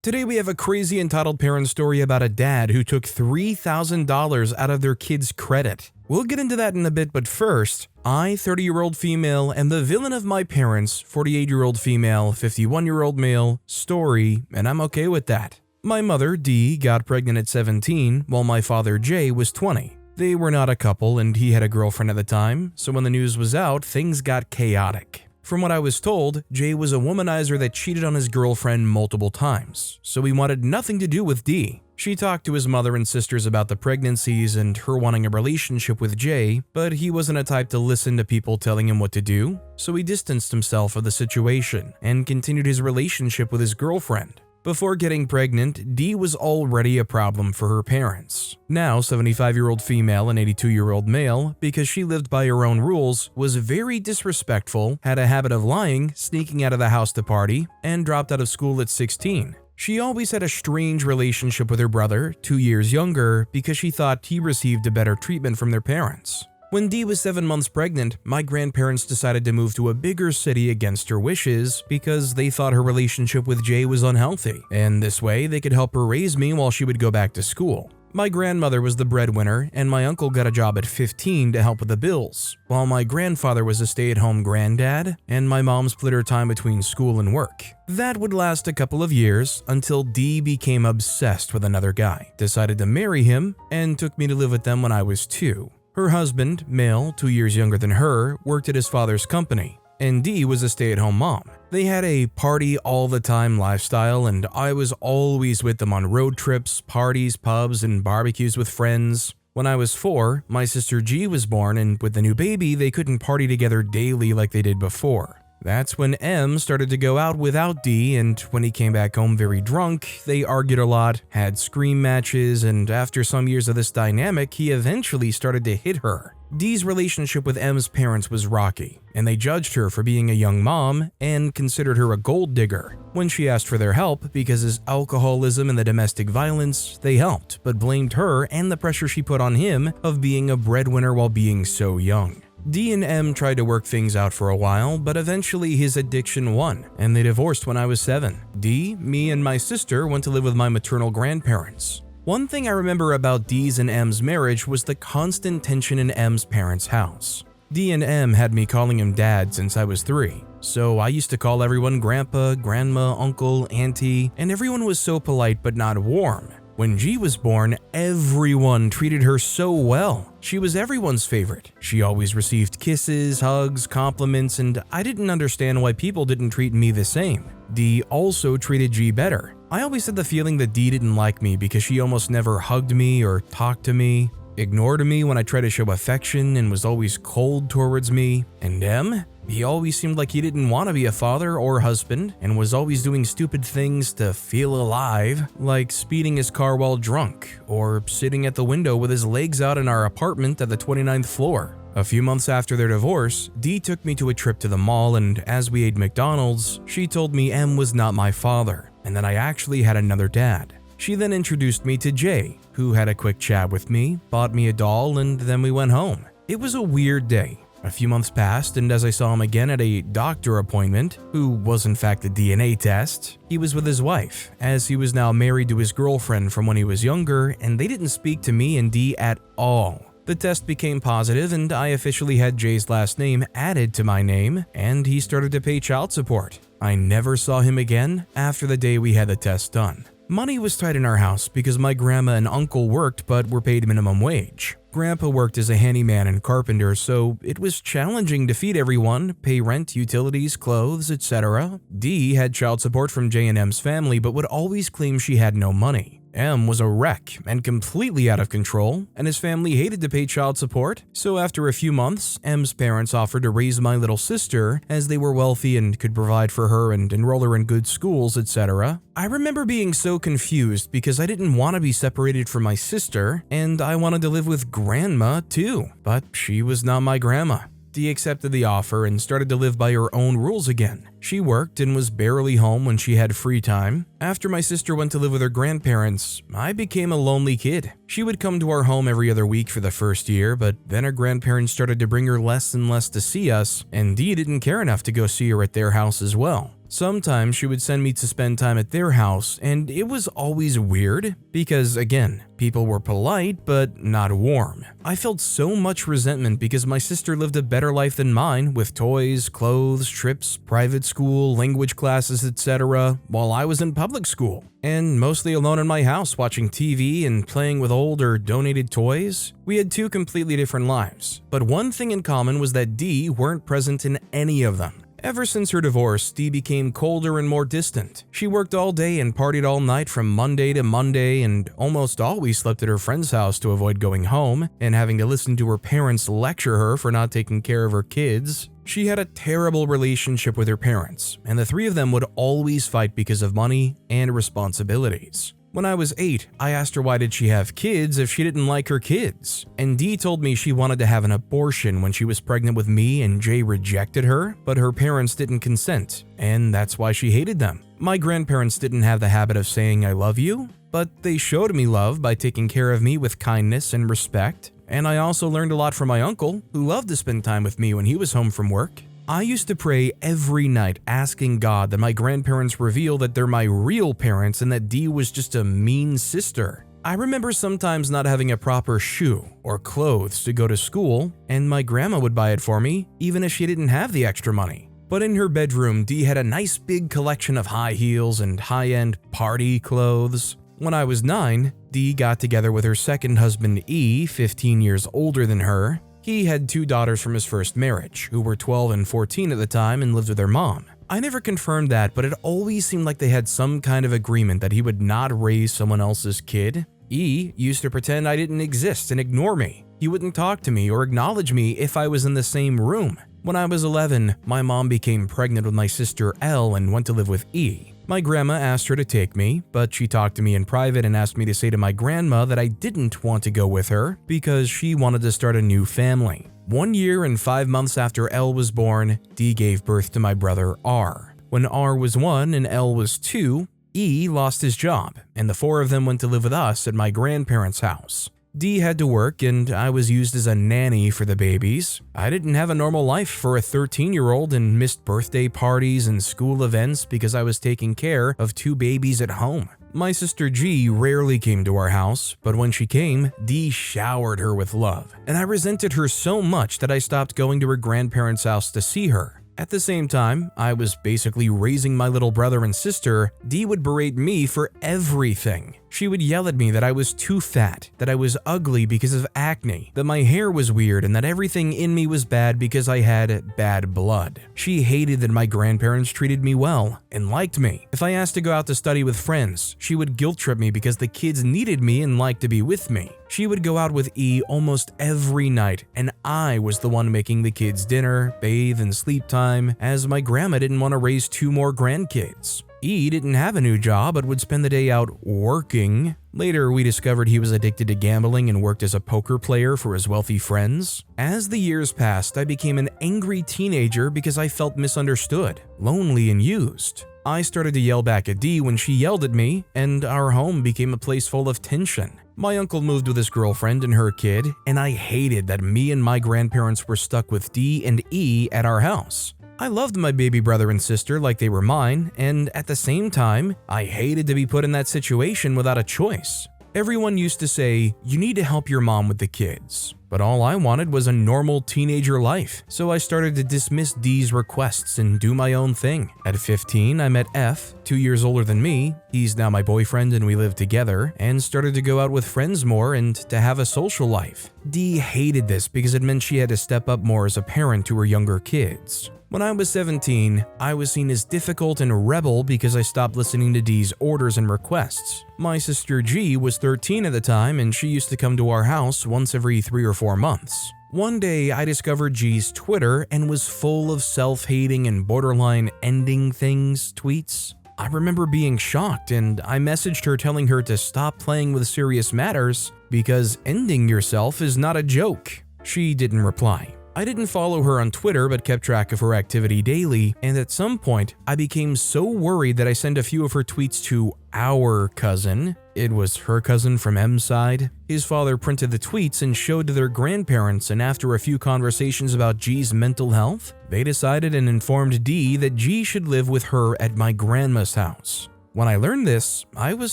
Today we have a crazy entitled parent story about a dad who took $3,000 out of their kid's credit. We'll get into that in a bit, but first, I, 30-year-old female, am the villain of my parents, 48-year-old female, 51-year-old male, story, and I'm okay with that. My mother, Dee, got pregnant at 17, while my father, Jay, was 20. They were not a couple and he had a girlfriend at the time, so when the news was out, things got chaotic. From what I was told, Jay was a womanizer that cheated on his girlfriend multiple times, so he wanted nothing to do with Dee. She talked to his mother and sisters about the pregnancies and her wanting a relationship with Jay, but he wasn't a type to listen to people telling him what to do, so he distanced himself of the situation and continued his relationship with his girlfriend. Before getting pregnant, Dee was already a problem for her parents. Now 75-year-old female and 82-year-old male, because she lived by her own rules, was very disrespectful, had a habit of lying, sneaking out of the house to party, and dropped out of school at 16. She always had a strange relationship with her brother, 2 years younger, because she thought he received a better treatment from their parents. When Dee was 7 months pregnant, my grandparents decided to move to a bigger city against her wishes because they thought her relationship with Jay was unhealthy, and this way they could help her raise me while she would go back to school. My grandmother was the breadwinner, and my uncle got a job at 15 to help with the bills, while my grandfather was a stay-at-home granddad, and my mom split her time between school and work. That would last a couple of years until Dee became obsessed with another guy, decided to marry him, and took me to live with them when I was 2. Her husband, male, 2 years younger than her, worked at his father's company, and Dee was a stay-at-home mom. They had a party-all-the-time lifestyle, and I was always with them on road trips, parties, pubs, and barbecues with friends. When I was 4, my sister G was born, and with the new baby, they couldn't party together daily like they did before. That's when M started to go out without Dee, and when he came back home very drunk, they argued a lot, had scream matches, and after some years of this dynamic, he eventually started to hit her. Dee's relationship with M's parents was rocky, and they judged her for being a young mom and considered her a gold digger. When she asked for their help because his alcoholism and the domestic violence, they helped, but blamed her and the pressure she put on him of being a breadwinner while being so young. Dee and M tried to work things out for a while, but eventually his addiction won, and they divorced when I was 7. Dee, me, and my sister went to live with my maternal grandparents. One thing I remember about Dee's and M's marriage was the constant tension in M's parents' house. Dee and M had me calling him dad since I was 3, so I used to call everyone grandpa, grandma, uncle, auntie, and everyone was so polite but not warm. When G was born, everyone treated her so well. She was everyone's favorite. She always received kisses, hugs, compliments, and I didn't understand why people didn't treat me the same. Dee also treated G better. I always had the feeling that Dee didn't like me because she almost never hugged me or talked to me, ignored me when I tried to show affection, and was always cold towards me. And M? He always seemed like he didn't want to be a father or husband and was always doing stupid things to feel alive, like speeding his car while drunk or sitting at the window with his legs out in our apartment at the 29th floor. A few months after their divorce, Dee took me to a trip to the mall, and as we ate McDonald's, she told me M was not my father and that I actually had another dad. She then introduced me to Jay, who had a quick chat with me, bought me a doll, and then we went home. It was a weird day. A few months passed, and as I saw him again at a doctor appointment, who was in fact a DNA test, he was with his wife, as he was now married to his girlfriend from when he was younger, and they didn't speak to me and Dee at all. The test became positive, and I officially had Jay's last name added to my name, and he started to pay child support. I never saw him again after the day we had the test done. Money was tight in our house because my grandma and uncle worked but were paid minimum wage. Grandpa worked as a handyman and carpenter, so it was challenging to feed everyone, pay rent, utilities, clothes, etc. Dee had child support from J and M's family but would always claim she had no money. M was a wreck and completely out of control, and his family hated to pay child support, so after a few months, M's parents offered to raise my little sister as they were wealthy and could provide for her and enroll her in good schools, etc. I remember being so confused because I didn't want to be separated from my sister, and I wanted to live with grandma too, but she was not my grandma. Dee accepted the offer and started to live by her own rules again. She worked and was barely home when she had free time. After my sister went to live with her grandparents, I became a lonely kid. She would come to our home every other week for the first year, but then her grandparents started to bring her less and less to see us, and Dee didn't care enough to go see her at their house as well. Sometimes she would send me to spend time at their house, and it was always weird because, again, people were polite but not warm. I felt so much resentment because my sister lived a better life than mine with toys, clothes, trips, private school, language classes, etc., while I was in public school and mostly alone in my house watching TV and playing with old or donated toys. We had two completely different lives, but one thing in common was that Dee weren't present in any of them. Ever since her divorce, Dee became colder and more distant. She worked all day and partied all night from Monday to Monday and almost always slept at her friend's house to avoid going home and having to listen to her parents lecture her for not taking care of her kids. She had a terrible relationship with her parents, and the three of them would always fight because of money and responsibilities. When I was 8, I asked her why did she have kids if she didn't like her kids, and Dee told me she wanted to have an abortion when she was pregnant with me and Jay rejected her, but her parents didn't consent, and that's why she hated them. My grandparents didn't have the habit of saying I love you, but they showed me love by taking care of me with kindness and respect, and I also learned a lot from my uncle, who loved to spend time with me when he was home from work. I used to pray every night asking God that my grandparents reveal that they're my real parents and that Dee was just a mean sister. I remember sometimes not having a proper shoe or clothes to go to school, and my grandma would buy it for me, even if she didn't have the extra money. But in her bedroom, Dee had a nice big collection of high heels and high-end party clothes. When I was 9, Dee got together with her second husband E, 15 years older than her. He had 2 daughters from his first marriage, who were 12 and 14 at the time and lived with their mom. I never confirmed that, but it always seemed like they had some kind of agreement that he would not raise someone else's kid. E used to pretend I didn't exist and ignore me. He wouldn't talk to me or acknowledge me if I was in the same room. When I was 11, my mom became pregnant with my sister L and went to live with E. My grandma asked her to take me, but she talked to me in private and asked me to say to my grandma that I didn't want to go with her because she wanted to start a new family. 1 year and 5 months after L was born, Dee gave birth to my brother R. When R was 1 and L was 2, E lost his job, and the 4 of them went to live with us at my grandparents' house. Dee had to work, and I was used as a nanny for the babies. I didn't have a normal life for a 13-year-old and missed birthday parties and school events because I was taking care of 2 babies at home. My sister G rarely came to our house, but when she came, Dee showered her with love, and I resented her so much that I stopped going to her grandparents' house to see her. At the same time, I was basically raising my little brother and sister. Dee would berate me for everything. She would yell at me that I was too fat, that I was ugly because of acne, that my hair was weird, and that everything in me was bad because I had bad blood. She hated that my grandparents treated me well and liked me. If I asked to go out to study with friends, she would guilt trip me because the kids needed me and liked to be with me. She would go out with E almost every night, and I was the one making the kids dinner, bathe, and sleep time, as my grandma didn't want to raise 2 more grandkids. E didn't have a new job but would spend the day out working. Later, we discovered he was addicted to gambling and worked as a poker player for his wealthy friends. As the years passed, I became an angry teenager because I felt misunderstood, lonely, and used. I started to yell back at Dee when she yelled at me, and our home became a place full of tension. My uncle moved with his girlfriend and her kid, and I hated that me and my grandparents were stuck with Dee and E at our house. I loved my baby brother and sister like they were mine, and at the same time, I hated to be put in that situation without a choice. Everyone used to say, "You need to help your mom with the kids." But all I wanted was a normal teenager life, so I started to dismiss Dee's requests and do my own thing. At 15, I met F, 2 years older than me. He's now my boyfriend and we live together, and started to go out with friends more and to have a social life. Dee hated this because it meant she had to step up more as a parent to her younger kids. When I was 17, I was seen as difficult and rebel because I stopped listening to Dee's orders and requests. My sister G was 13 at the time, and she used to come to our house once every 3 or 4 months. One day, I discovered G's Twitter and was full of self-hating and borderline ending things tweets. I remember being shocked, and I messaged her telling her to stop playing with serious matters because ending yourself is not a joke. She didn't reply. I didn't follow her on Twitter but kept track of her activity daily, and at some point, I became so worried that I sent a few of her tweets to our cousin. It was her cousin from M's side. His father printed the tweets and showed to their grandparents, and after a few conversations about G's mental health, they decided and informed D that G should live with her at my grandma's house. When I learned this, I was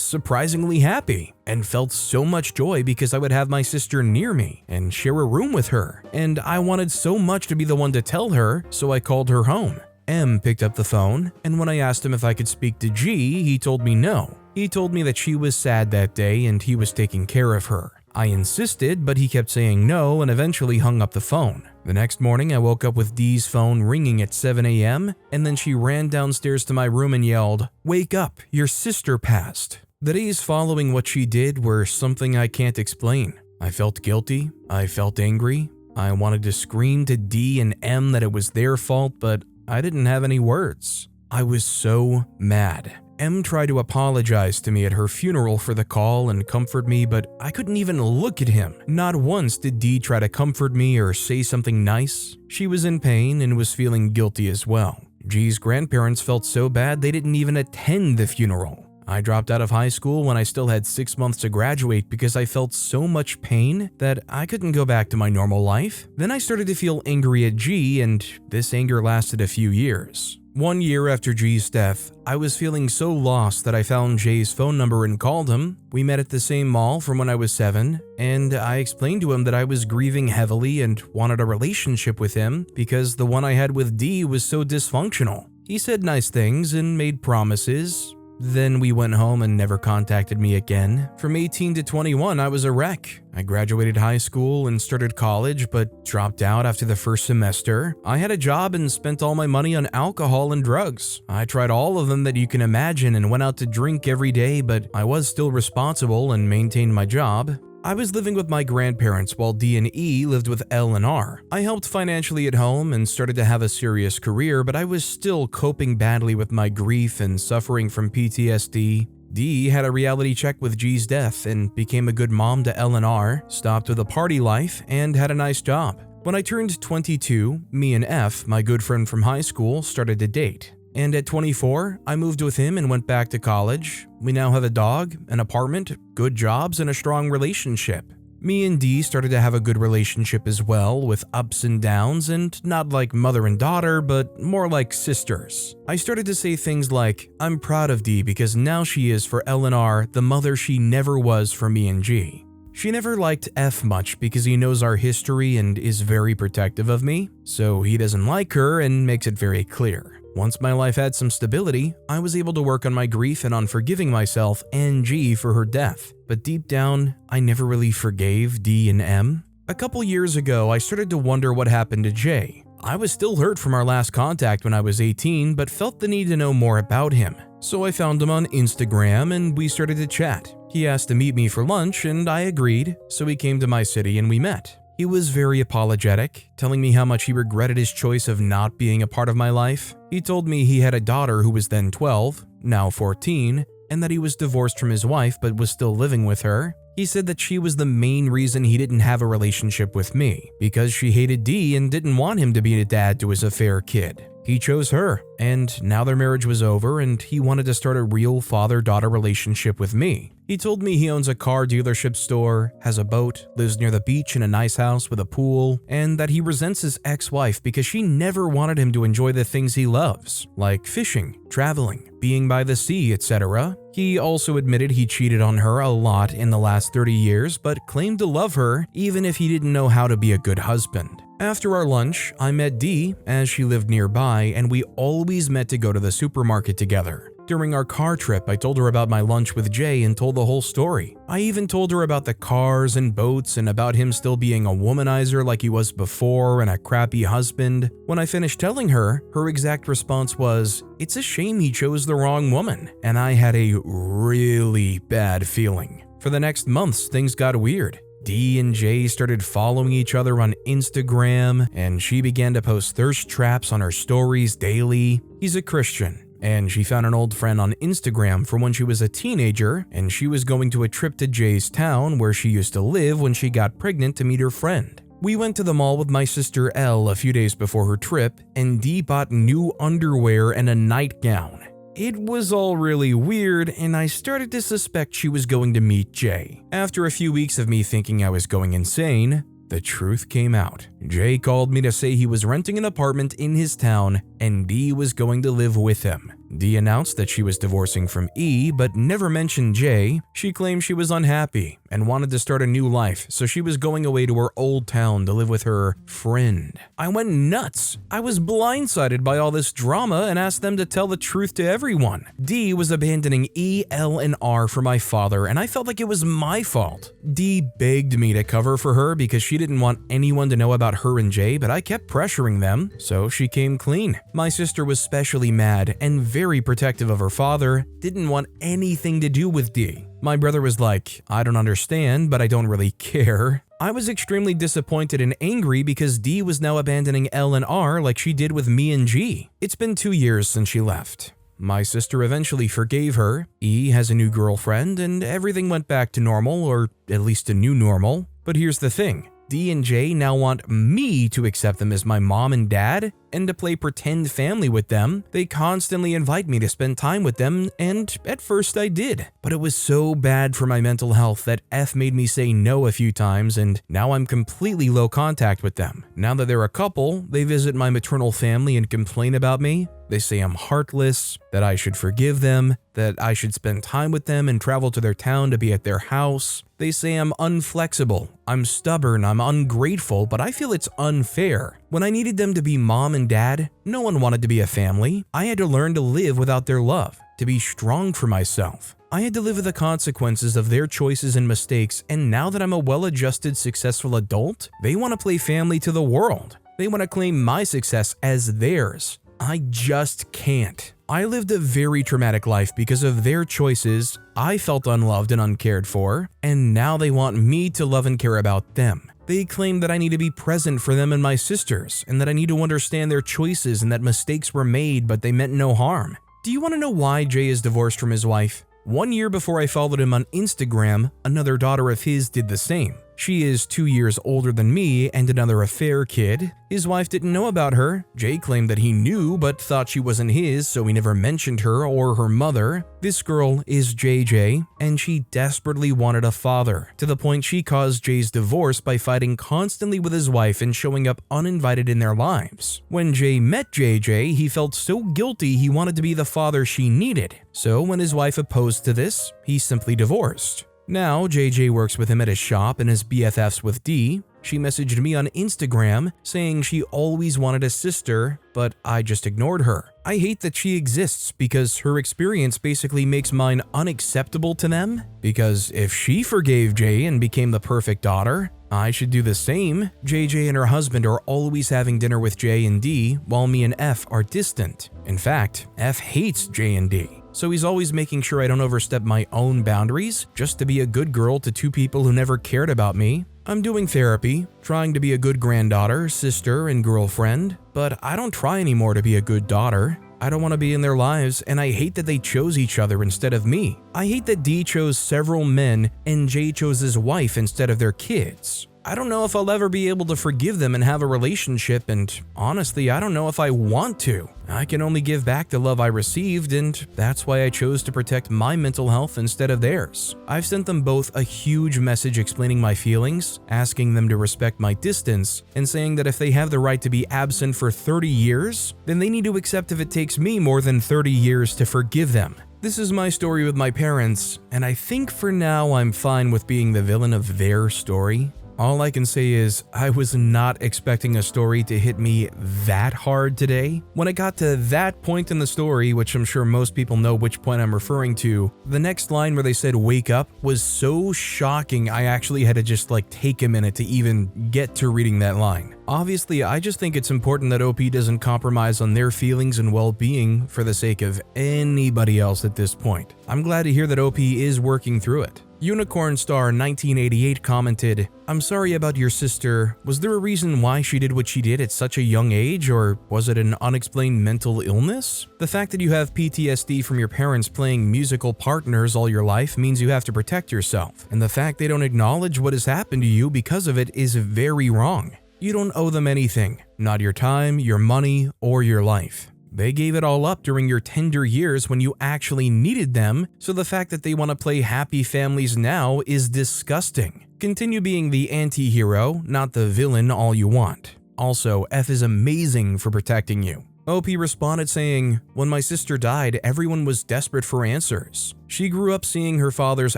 surprisingly happy and felt so much joy because I would have my sister near me and share a room with her, and I wanted so much to be the one to tell her, so I called her home. M picked up the phone, and when I asked him if I could speak to G, he told me no. He told me that she was sad that day and he was taking care of her. I insisted, but he kept saying no and eventually hung up the phone. The next morning, I woke up with D's phone ringing at 7 a.m., and then she ran downstairs to my room and yelled, "Wake up, your sister passed." The days following what she did were something I can't explain. I felt guilty, I felt angry, I wanted to scream to D and M that it was their fault, but I didn't have any words. I was so mad. M tried to apologize to me at her funeral for the call and comfort me, but I couldn't even look at him. Not once did D try to comfort me or say something nice. She was in pain and was feeling guilty as well. G's grandparents felt so bad they didn't even attend the funeral. I dropped out of high school when I still had 6 months to graduate because I felt so much pain that I couldn't go back to my normal life. Then I started to feel angry at G, and this anger lasted a few years. 1 year after G's death, I was feeling so lost that I found Jay's phone number and called him. We met at the same mall from when I was 7, and I explained to him that I was grieving heavily and wanted a relationship with him because the one I had with D was so dysfunctional. He said nice things and made promises. Then we went home and never contacted me again. From 18 to 21, I was a wreck. I graduated high school and started college, but dropped out after the first semester. I had a job and spent all my money on alcohol and drugs. I tried all of them that you can imagine and went out to drink every day, but I was still responsible and maintained my job. I was living with my grandparents while D and E lived with L and R. I helped financially at home and started to have a serious career, but I was still coping badly with my grief and suffering from PTSD. D had a reality check with G's death and became a good mom to L and R, stopped with a party life, and had a nice job. When I turned 22, me and F, my good friend from high school, started to date. And at 24, I moved with him and went back to college. We now have a dog, an apartment, good jobs, and a strong relationship. Me and D started to have a good relationship as well, with ups and downs, and not like mother and daughter, but more like sisters. I started to say things like, I'm proud of D because now she is for L and R the mother she never was for me and G. She never liked F much because he knows our history and is very protective of me, so he doesn't like her and makes it very clear. Once my life had some stability, I was able to work on my grief and on forgiving myself and G for her death, but deep down, I never really forgave D and M. A couple years ago, I started to wonder what happened to J. I was still hurt from our last contact when I was 18, but felt the need to know more about him. So I found him on Instagram and we started to chat. He asked to meet me for lunch and I agreed, so he came to my city and we met. He was very apologetic, telling me how much he regretted his choice of not being a part of my life. He told me he had a daughter who was then 12, now 14, and that he was divorced from his wife but was still living with her. He said that she was the main reason he didn't have a relationship with me, because she hated D and didn't want him to be a dad to his affair kid. He chose her, and now their marriage was over and he wanted to start a real father-daughter relationship with me. He told me he owns a car dealership store, has a boat, lives near the beach in a nice house with a pool, and that he resents his ex-wife because she never wanted him to enjoy the things he loves, like fishing, traveling, being by the sea, etc. He also admitted he cheated on her a lot in the last 30 years, but claimed to love her even if he didn't know how to be a good husband. After our lunch, I met D as she lived nearby, and we always met to go to the supermarket together. During our car trip, I told her about my lunch with Jay and told the whole story. I even told her about the cars and boats and about him still being a womanizer like he was before and a crappy husband. When I finished telling her, her exact response was, "It's a shame he chose the wrong woman," and I had a really bad feeling. For the next months, things got weird. D and J started following each other on Instagram, and she began to post thirst traps on her stories daily. He's a Christian, and she found an old friend on Instagram from when she was a teenager, and she was going to a trip to Jay's town where she used to live when she got pregnant to meet her friend. We went to the mall with my sister Elle a few days before her trip, and Dee bought new underwear and a nightgown. It was all really weird, and I started to suspect she was going to meet Jay. After a few weeks of me thinking I was going insane, the truth came out. Jay called me to say he was renting an apartment in his town, and Dee was going to live with him. Dee announced that she was divorcing from E, but never mentioned Jay. She claimed she was unhappy and wanted to start a new life, so she was going away to her old town to live with her friend. I went nuts. I was blindsided by all this drama and asked them to tell the truth to everyone. Dee was abandoning E, L, and R for my father, and I felt like it was my fault. Dee begged me to cover for her because she didn't want anyone to know about her and Jay, but I kept pressuring them, so she came clean. My sister was especially mad and very protective of her father, didn't want anything to do with Dee. My brother was like, I don't understand, but I don't really care. I was extremely disappointed and angry because Dee was now abandoning L and R like she did with me and G. It's been 2 years since she left. My sister eventually forgave her, E has a new girlfriend, and everything went back to normal, or at least a new normal. But here's the thing. Dee and Jay now want me to accept them as my mom and dad and to play pretend family with them. They constantly invite me to spend time with them, and at first I did. But it was so bad for my mental health that F made me say no a few times, and now I'm completely low contact with them. Now that they're a couple, they visit my maternal family and complain about me. They say I'm heartless, that I should forgive them, that I should spend time with them and travel to their town to be at their house. They say I'm unflexible, I'm stubborn, I'm ungrateful, but I feel it's unfair. When I needed them to be mom and dad, no one wanted to be a family. I had to learn to live without their love, to be strong for myself. I had to live with the consequences of their choices and mistakes, and now that I'm a well-adjusted, successful adult, they want to play family to the world. They want to claim my success as theirs. I just can't. I lived a very traumatic life because of their choices. I felt unloved and uncared for, and now they want me to love and care about them. They claim that I need to be present for them and my sisters, and that I need to understand their choices and that mistakes were made, but they meant no harm. Do you want to know why Jay is divorced from his wife? 1 year before I followed him on Instagram, another daughter of his did the same. She is 2 years older than me and another affair kid. His wife didn't know about her. Jay claimed that he knew but thought she wasn't his, so he never mentioned her or her mother. This girl is JJ, and she desperately wanted a father, to the point she caused Jay's divorce by fighting constantly with his wife and showing up uninvited in their lives. When Jay met JJ, he felt so guilty he wanted to be the father she needed. So when his wife opposed to this, he simply divorced. Now, JJ works with him at his shop and is BFFs with Dee. She messaged me on Instagram saying she always wanted a sister, but I just ignored her. I hate that she exists because her experience basically makes mine unacceptable to them. Because if she forgave Jay and became the perfect daughter, I should do the same. JJ and her husband are always having dinner with Jay and Dee, while me and F are distant. In fact, F hates Jay and Dee. So he's always making sure I don't overstep my own boundaries just to be a good girl to two people who never cared about me. I'm doing therapy, trying to be a good granddaughter, sister, and girlfriend, but I don't try anymore to be a good daughter. I don't want to be in their lives, and I hate that they chose each other instead of me. I hate that Dee chose several men and Jay chose his wife instead of their kids. I don't know if I'll ever be able to forgive them and have a relationship, and honestly, I don't know if I want to. I can only give back the love I received, and that's why I chose to protect my mental health instead of theirs. I've sent them both a huge message explaining my feelings, asking them to respect my distance, and saying that if they have the right to be absent for 30 years, then they need to accept if it takes me more than 30 years to forgive them. This is my story with my parents, and I think for now I'm fine with being the villain of their story. All I can say is, I was not expecting a story to hit me that hard today. When it got to that point in the story, which I'm sure most people know which point I'm referring to, the next line where they said wake up was so shocking I actually had to just take a minute to even get to reading that line. Obviously, I just think it's important that OP doesn't compromise on their feelings and well-being for the sake of anybody else at this point. I'm glad to hear that OP is working through it. Unicorn Star 1988 commented, "I'm sorry about your sister. Was there a reason why she did what she did at such a young age, or was it an unexplained mental illness? The fact that you have PTSD from your parents playing musical partners all your life means you have to protect yourself, and the fact they don't acknowledge what has happened to you because of it is very wrong. You don't owe them anything, not your time, your money, or your life. They gave it all up during your tender years when you actually needed them, so the fact that they want to play happy families now is disgusting. Continue being the anti-hero, not the villain all you want. Also, F is amazing for protecting you." OP responded saying, "When my sister died, everyone was desperate for answers. She grew up seeing her father's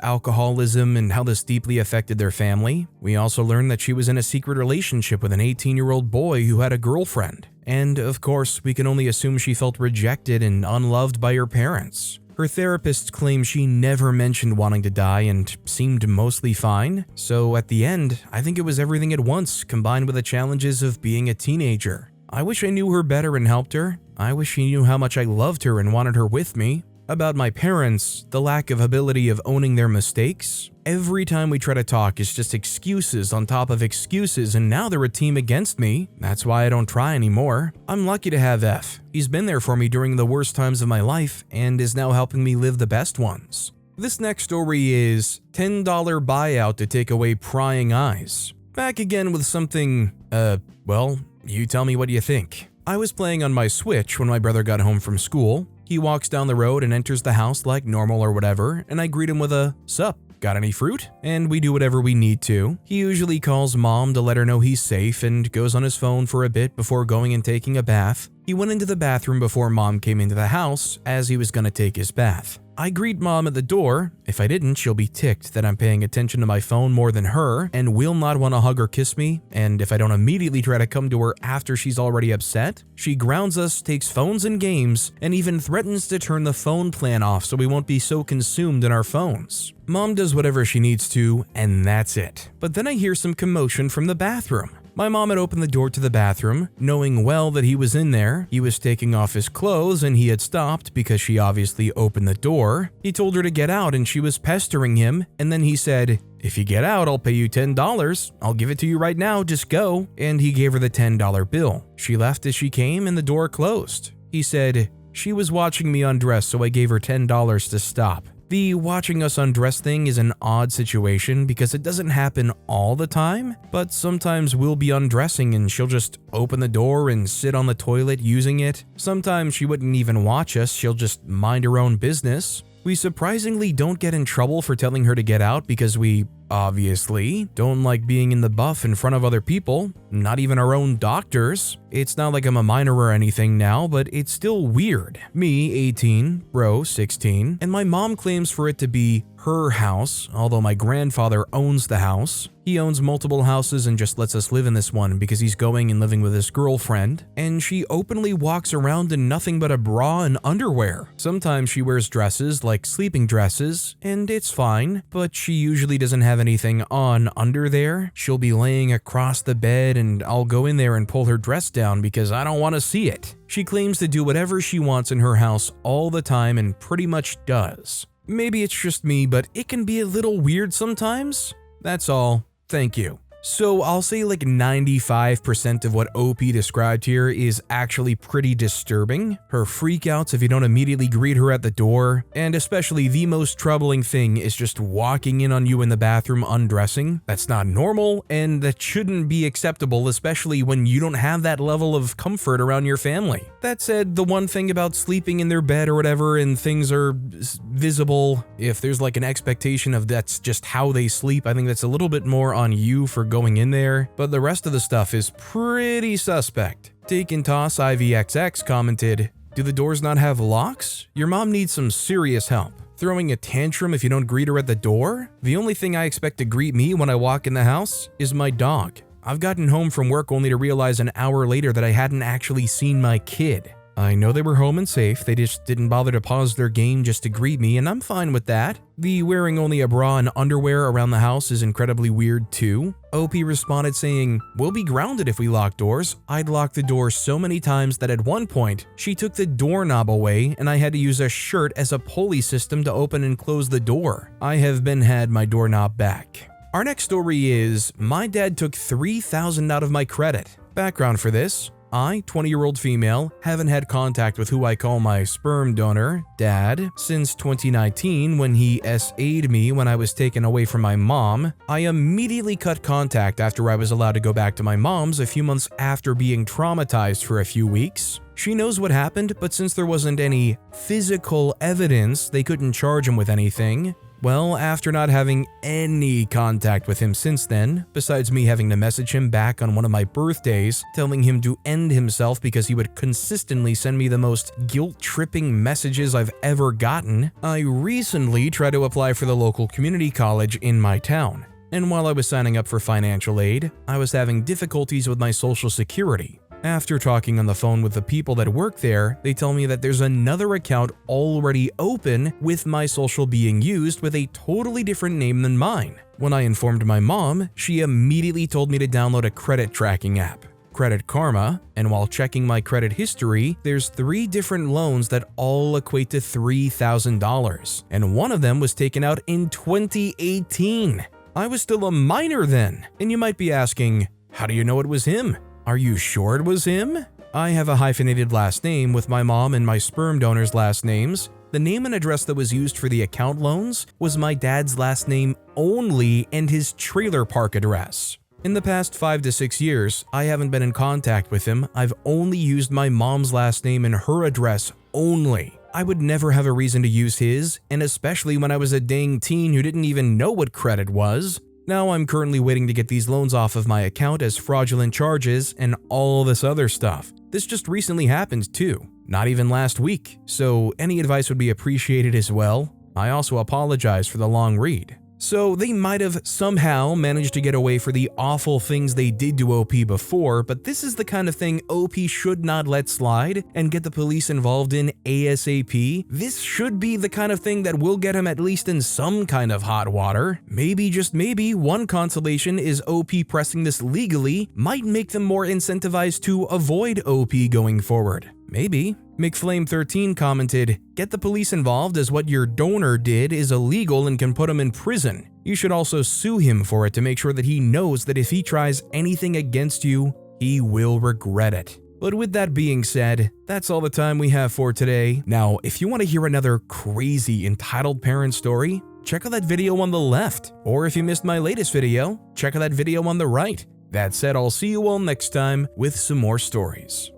alcoholism and how this deeply affected their family. We also learned that she was in a secret relationship with an 18-year-old boy who had a girlfriend. And, of course, we can only assume she felt rejected and unloved by her parents. Her therapists claim she never mentioned wanting to die and seemed mostly fine. So at the end, I think it was everything at once, combined with the challenges of being a teenager. I wish I knew her better and helped her. I wish she knew how much I loved her and wanted her with me. About my parents, the lack of ability of owning their mistakes. Every time we try to talk, it's just excuses on top of excuses, and now they're a team against me. That's why I don't try anymore. I'm lucky to have F. He's been there for me during the worst times of my life and is now helping me live the best ones." This next story is $10 buyout to take away prying eyes. Back again with something, well, you tell me what you think. I was playing on my Switch when my brother got home from school. He walks down the road and enters the house like normal or whatever, and I greet him with a, "Sup, got any fruit?" And we do whatever we need to. He usually calls mom to let her know he's safe and goes on his phone for a bit before going and taking a bath. He went into the bathroom before mom came into the house as he was gonna take his bath. I greet mom at the door. If I didn't, she'll be ticked that I'm paying attention to my phone more than her and will not want to hug or kiss me, and if I don't immediately try to come to her after she's already upset, she grounds us, takes phones and games, and even threatens to turn the phone plan off so we won't be so consumed in our phones. Mom does whatever she needs to, and that's it. But then I hear some commotion from the bathroom. My mom had opened the door to the bathroom, knowing well that he was in there. He was taking off his clothes and he had stopped because she obviously opened the door. He told her to get out and she was pestering him, and then he said, "If you get out, I'll pay you $10. I'll give it to you right now, just go." And he gave her the $10 bill. She left as she came and the door closed. He said, "She was watching me undress, so I gave her $10 to stop." The watching us undress thing is an odd situation because it doesn't happen all the time, but sometimes we'll be undressing and she'll just open the door and sit on the toilet using it. Sometimes she wouldn't even watch us, she'll just mind her own business. We surprisingly don't get in trouble for telling her to get out because we obviously don't like being in the buff in front of other people, not even our own doctors. It's not like I'm a minor or anything now, but it's still weird. Me, 18, bro, 16, and my mom claims for it to be her house, although my grandfather owns the house. He owns multiple houses and just lets us live in this one because he's going and living with his girlfriend, and she openly walks around in nothing but a bra and underwear. Sometimes she wears dresses like sleeping dresses, and it's fine, but she usually doesn't have anything on under there. She'll be laying across the bed and I'll go in there and pull her dress down because I don't want to see it. She claims to do whatever she wants in her house all the time and pretty much does. Maybe it's just me, but it can be a little weird sometimes. That's all. Thank you. So I'll say like 95% of what OP described here is actually pretty disturbing. Her freakouts if you don't immediately greet her at the door, and especially the most troubling thing is just walking in on you in the bathroom undressing. That's not normal, and that shouldn't be acceptable, especially when you don't have that level of comfort around your family. That said, the one thing about sleeping in their bed or whatever and things are visible, if there's like an expectation of that's just how they sleep, I think that's a little bit more on you for going in there, but the rest of the stuff is pretty suspect. Taken Toss IVXX commented, "Do the doors not have locks? Your mom needs some serious help. Throwing a tantrum if you don't greet her at the door? The only thing I expect to greet me when I walk in the house is my dog. I've gotten home from work only to realize an hour later that I hadn't actually seen my kid. I know they were home and safe, they just didn't bother to pause their game just to greet me, and I'm fine with that. The wearing only a bra and underwear around the house is incredibly weird too. OP responded saying, "We'll be grounded if we lock doors." I'd locked the door so many times that at one point, she took the doorknob away and I had to use a shirt as a pulley system to open and close the door. I have had my doorknob back. Our next story is, my dad took $3,000 out of my credit. Background for this: I, 20-year-old female, haven't had contact with who I call my sperm donor, Dad, since 2019 when he SA'd me when I was taken away from my mom. I immediately cut contact after I was allowed to go back to my mom's a few months after being traumatized for a few weeks. She knows what happened, but since there wasn't any physical evidence, they couldn't charge him with anything. Well, after not having any contact with him since then, besides me having to message him back on one of my birthdays, telling him to end himself because he would consistently send me the most guilt-tripping messages I've ever gotten, I recently tried to apply for the local community college in my town. And while I was signing up for financial aid, I was having difficulties with my social security. After talking on the phone with the people that work there, they tell me that there's another account already open with my social being used with a totally different name than mine. When I informed my mom, she immediately told me to download a credit tracking app, Credit Karma, and while checking my credit history, there's 3 different loans that all equate to $3,000, and one of them was taken out in 2018. I was still a minor then, and you might be asking, how do you know it was him? Are you sure it was him? I have a hyphenated last name with my mom and my sperm donor's last names. The name and address that was used for the account loans was my dad's last name only and his trailer park address. In the past 5 to 6 years, I haven't been in contact with him. I've only used my mom's last name and her address only. I would never have a reason to use his, and especially when I was a dang teen who didn't even know what credit was. Now I'm currently waiting to get these loans off of my account as fraudulent charges and all this other stuff. This just recently happened too, not even last week, so any advice would be appreciated as well. I also apologize for the long read. So they might have somehow managed to get away for the awful things they did to OP before, but this is the kind of thing OP should not let slide and get the police involved in ASAP. This should be the kind of thing that will get him at least in some kind of hot water. Maybe, just maybe, one consolation is OP pressing this legally might make them more incentivized to avoid OP going forward. Maybe. McFlame13 commented, "Get the police involved as what your donor did is illegal and can put him in prison. You should also sue him for it to make sure that he knows that if he tries anything against you, he will regret it." But with that being said, that's all the time we have for today. Now, if you want to hear another crazy entitled parent story, check out that video on the left. Or if you missed my latest video, check out that video on the right. That said, I'll see you all next time with some more stories.